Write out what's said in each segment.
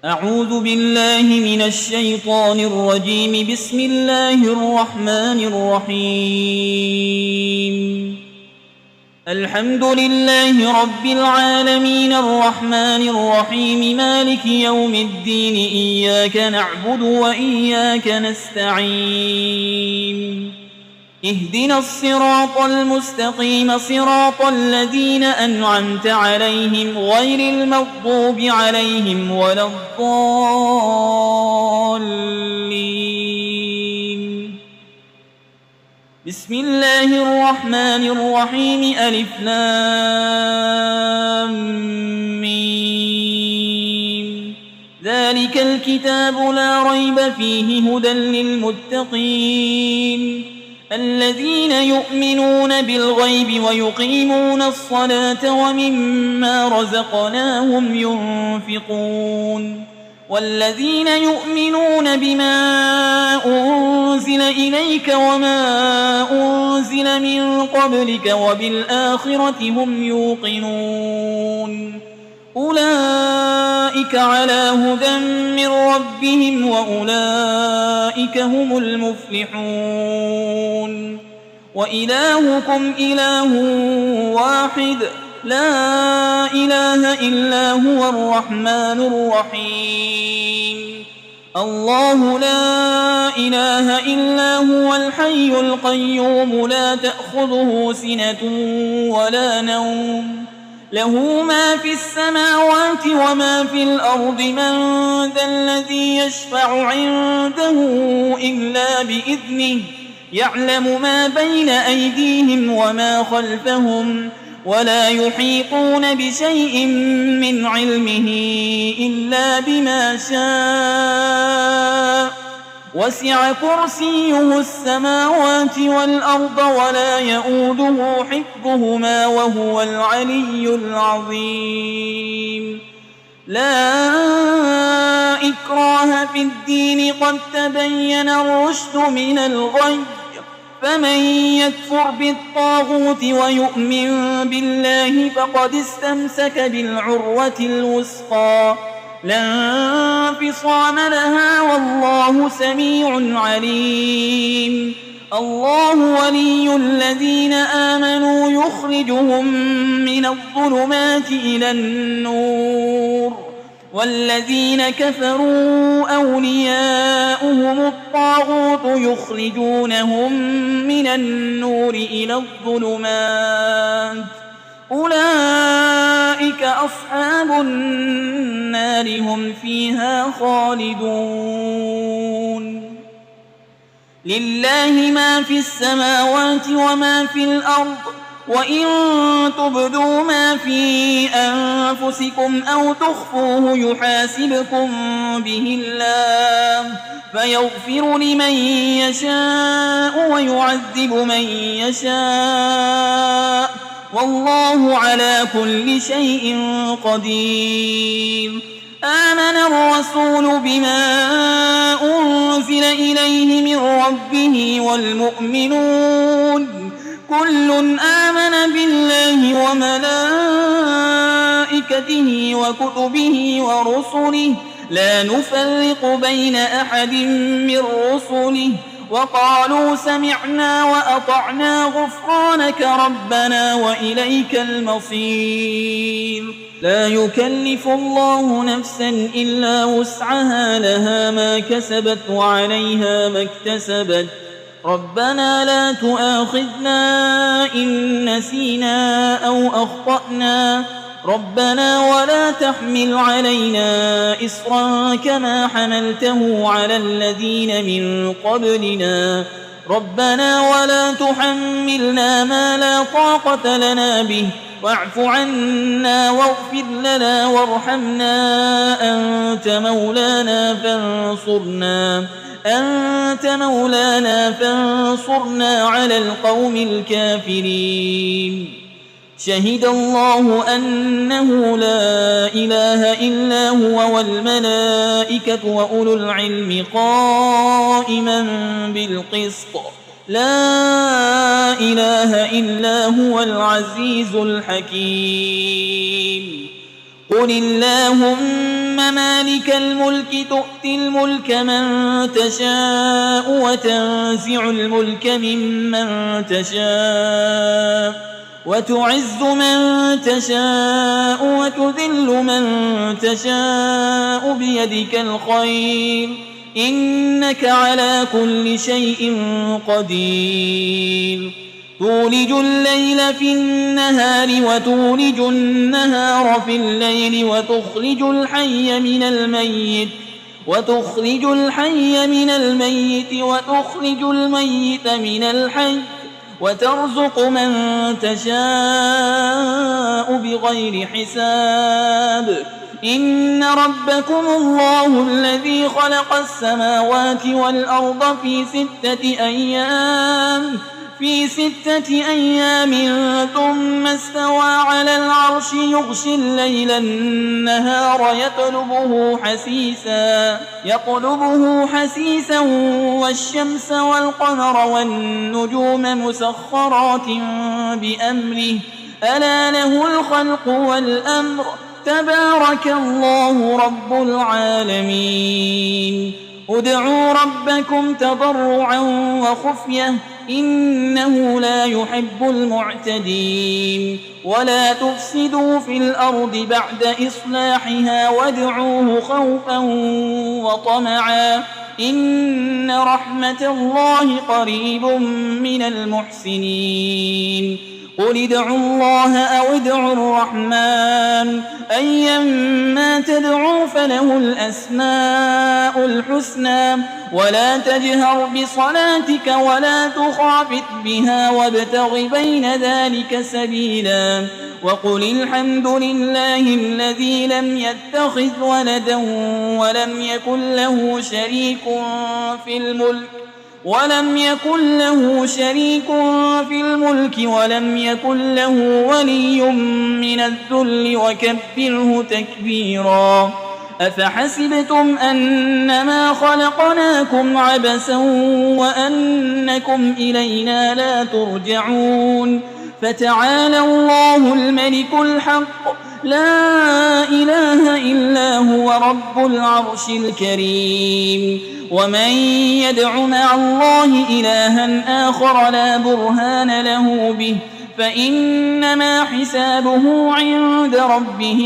أعوذ بالله من الشيطان الرجيم. بسم الله الرحمن الرحيم. الحمد لله رب العالمين الرحمن الرحيم مالك يوم الدين إياك نعبد وإياك نستعين اهدنا الصراط المستقيم صراط الذين أنعمت عليهم غير المغضوب عليهم ولا الضالين. بسم الله الرحمن الرحيم. ألف لام ميم. ذلك الكتاب لا ريب فيه هدى للمتقين الذين يؤمنون بالغيب ويقيمون الصلاة ومما رزقناهم ينفقون والذين يؤمنون بما أنزل إليك وما أنزل من قبلك وبالآخرة هم يوقنون أولئك على هدى من ربهم وأولئك هم المفلحون. وإلهكم إله واحد لا إله إلا هو الرحمن الرحيم. الله لا إله إلا هو الحي القيوم لا تأخذه سنة ولا نوم له ما في السماوات وما في الأرض. من ذا الذي يشفع عنده إلا بإذنه يعلم ما بين أيديهم وما خلفهم ولا يحيطون بشيء من علمه إلا بما شاء وسع كرسيه السماوات والأرض ولا يؤوده حفظهما وهو العلي العظيم. لا إكراه في الدين قد تبين الرشد من الغي فمن يكفر بالطاغوت ويؤمن بالله فقد استمسك بالعروة الوثقى لا انفصام لها والله سميع عليم. الله ولي الذين آمنوا يخرجهم من الظلمات إلى النور والذين كفروا أولياؤهم الطاغوت يخرجونهم من النور إلى الظلمات أولئك أصحاب النار هم فيها خالدون. لله ما في السماوات وما في الأرض وإن تبدوا ما في أنفسكم أو تخفوه يحاسبكم به الله فيغفر لمن يشاء ويعذب من يشاء والله على كل شيء قدير. آمن الرسول بما أنزل إليه من ربه والمؤمنون كل آمن بالله وملائكته وكتبه ورسله لا نفرق بين أحد من رسله وقالوا سمعنا وأطعنا غفرانك ربنا وإليك المصير. لا يكلف الله نفسا إلا وسعها لها ما كسبت وعليها ما اكتسبت ربنا لا تؤاخذنا إن نسينا أو أخطأنا ربنا ولا تحمل علينا إصرا كما حملته على الذين من قبلنا ربنا ولا تحملنا ما لا طاقة لنا به واعف عنا واغفر لنا وارحمنا أنت مولانا فانصرنا على القوم الكافرين. شهد الله أنه لا إله إلا هو والملائكة وأولو العلم قائما بالقسط لا إله إلا هو العزيز الحكيم. قل اللهم مالك الملك تؤتي الملك من تشاء وتنزع الملك ممن تشاء وتعز من تشاء وتذل من تشاء بيدك الخير إنك على كل شيء قدير تولج الليل في النهار وتولج النهار في الليل وتخرج الحي من الميت وتخرج الميت من الحي وترزق من تشاء بغير حساب إن ربكم الله الذي خلق السماوات والأرض في 6 أيام ثم استوى على العرش يغشي الليل النهار يطلبه حسيسا والشمس والقمر والنجوم مسخرات بأمره ألا له الخلق والأمر تبارك الله رب العالمين ادعوا ربكم تضرعا وخفية إنه لا يحب المعتدين ولا تفسدوا في الأرض بعد إصلاحها وادعوه خوفا وطمعا إن رحمة الله قريب من المحسنين قل ادعوا الله أو ادعوا الرحمن أيما تدعوا فله الأسماء الحسنى ولا تجهر بصلاتك ولا تخافت بها وابتغ بين ذلك سبيلا وقل الحمد لله الذي لم يتخذ ولدا ولم يكن له شريك في الملك ولم يكن له ولي من الذل وكبره تكبيرا أفحسبتم أنما خلقناكم عبثا وأنكم إلينا لا ترجعون فتعالى الله الملك الحق لا إله إلا هو رب العرش الكريم ومن يدع مع الله إلها آخر لا برهان له به فإنما حسابه عند ربه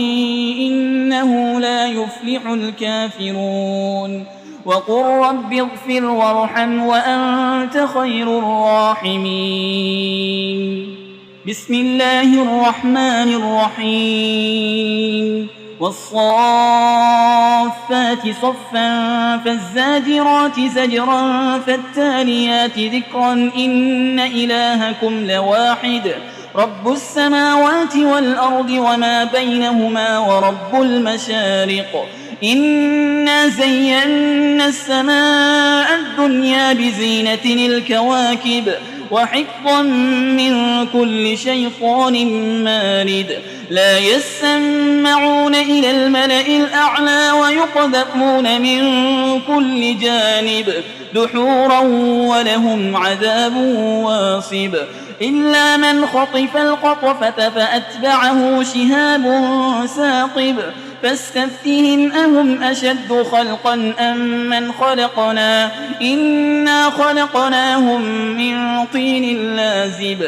إنه لا يفلح الكافرون وقل رب اغفر وارحم وأنت خير الراحمين بسم الله الرحمن الرحيم والصافات صفا فالزاجرات زجرا فالتاليات ذكرا إن إلهكم لواحد رب السماوات والأرض وما بينهما ورب المشارق إنا زينا السماء الدنيا بزينة الكواكب وحفظا من كل شيطان مارد لا يسمعون إلى الملأ الأعلى ويقذفون من كل جانب دحورا ولهم عذاب واصب إلا من خطف القطفة فأتبعه شهاب ثاقب فاستفتهم أهم أشد خلقا أم من خلقنا إنا خلقناهم من طين لازب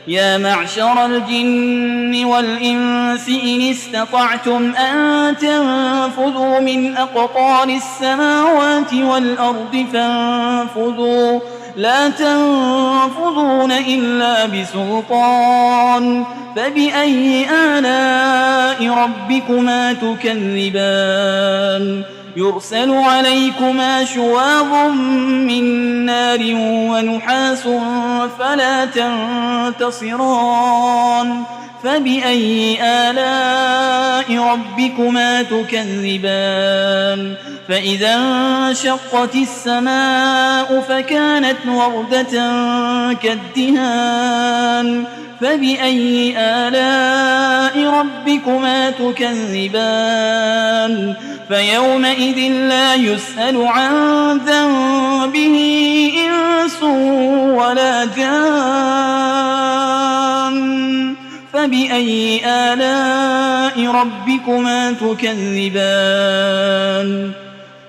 يا معشر الجن والإنس إن استطعتم أن تنفذوا من أقطار السماوات والأرض فانفذوا لا تنفذون إلا بسلطان فبأي آلاء ربكما تكذبان يرسل عليكما شواظ من نار ونحاس فلا تنتصران فبأي آلاء ربكما تكذبان فإذا انشقت السماء فكانت وردة كالدهان فبأي آلاء ربكما تكذبان فيومئذ لا يسأل عن ذنبه إنس ولا جان فبأي آلاء ربكما تكذبان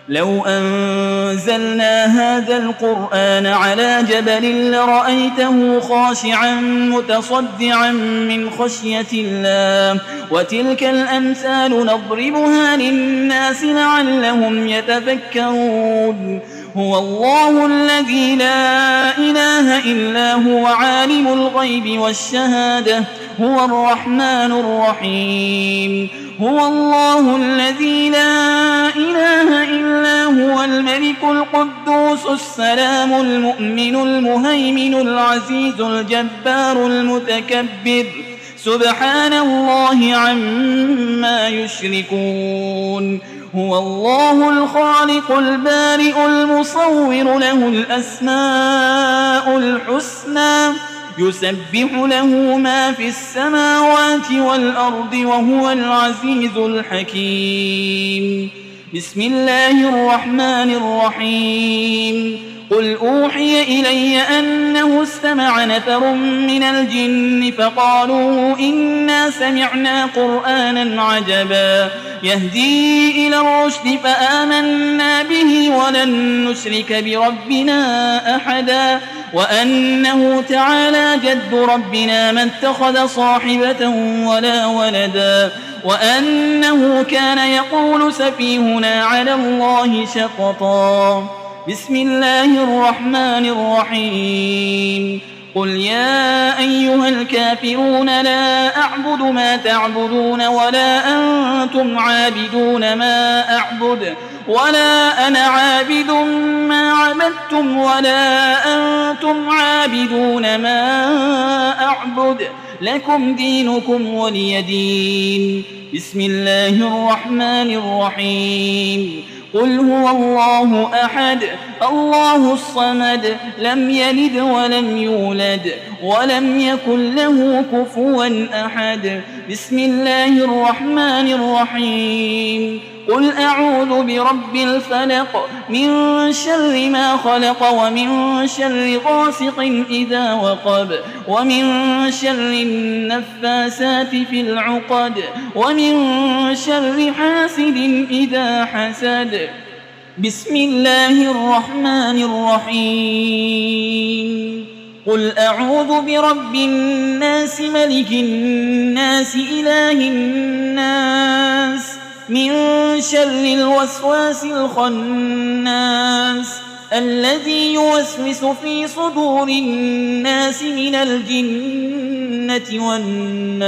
لو أنزلنا هذا القرآن على جبل لرأيته خاشعا متصدعا من خشية الله وتلك الأمثال نضربها للناس لعلهم يتفكرون هو الله الذي لا إله إلا هو عالم الغيب والشهادة هو الرحمن الرحيم هو الله الذي لا إله إلا هو الملك القدوس السلام المؤمن المهيمن العزيز الجبار المتكبر سبحان الله عما يشركون هو الله الخالق البارئ المصور له الأسماء الحسنى يسبح له ما في السماوات والأرض وهو العزيز الحكيم بسم الله الرحمن الرحيم قل أوحي إلي أنه استمع نفر من الجن فقالوا إنا سمعنا قرآنا عجبا يهدي إلى الرشد فآمنا به ولن نشرك بربنا أحدا وأنه تعالى جد ربنا ما اتخذ صاحبة ولا ولدا وأنه كان يقول سفيهنا على الله شططا بسم الله الرحمن الرحيم قل يا أيها الكافرون لا أعبد ما تعبدون ولا أنتم عابدون ما أعبد ولا أنا عابد ما عبدتم ولا أنتم عابدون ما أعبد لكم دينكم ولي دين بسم الله الرحمن الرحيم قل هو الله أحد الله الصمد لم يلد ولم يولد ولم يكن له كفوا أحد بسم الله الرحمن الرحيم قل أعوذ برب الفلق من شر ما خلق ومن شر غاسق إذا وقب ومن شر النفاسات في العقد ومن شر حاسد إذا حسد بسم الله الرحمن الرحيم قل أعوذ برب الناس ملك الناس إله الناس من شر الوسواس الخناس الذي يوسوس في صدور الناس من الجنة والناس